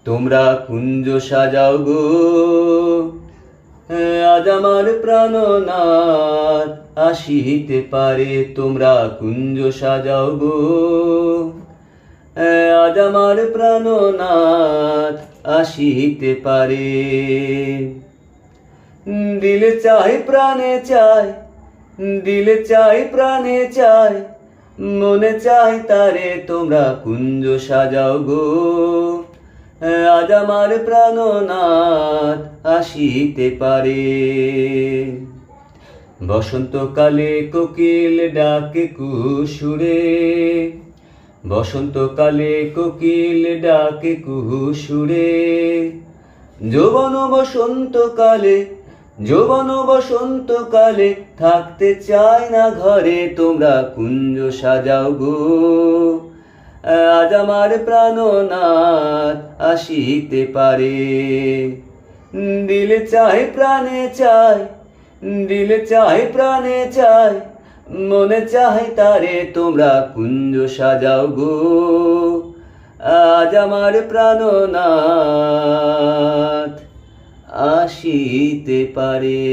তোমরা কুঞ্জ সাজাও গো, আজ আমার প্রাণনাথ আসিতে পারে। তোমরা কুঞ্জ সাজাও গো, আজ আমার প্রাণনাথ আসিতে পারে। দিলে চাই প্রাণে চাই, দিলে চাই প্রাণে চাই, মনে চাই তারে। তোমরা কুঞ্জ সাজাও গো, আজ আমার প্রাণনাথ আসিতে পারে। বসন্তকালে কোকিল ডাকে কুহুসুরে, বসন্তকালে কোকিল ডাকে কুহুসুরে। যৌবন বসন্তকালে, যৌবন বসন্তকালে থাকতে চায় না ঘরে। তোমরা কুঞ্জ সাজাও গো, আজ আমার প্রাণনাথ আসিতে পারে। দিলে চাই প্রাণে চাই, দিলে চাই প্রাণে চাই, মনে চাই তারে। তোমরা কুঞ্জ সাজাও গো, আজ আমার প্রাণনাথ আসিতে পারে।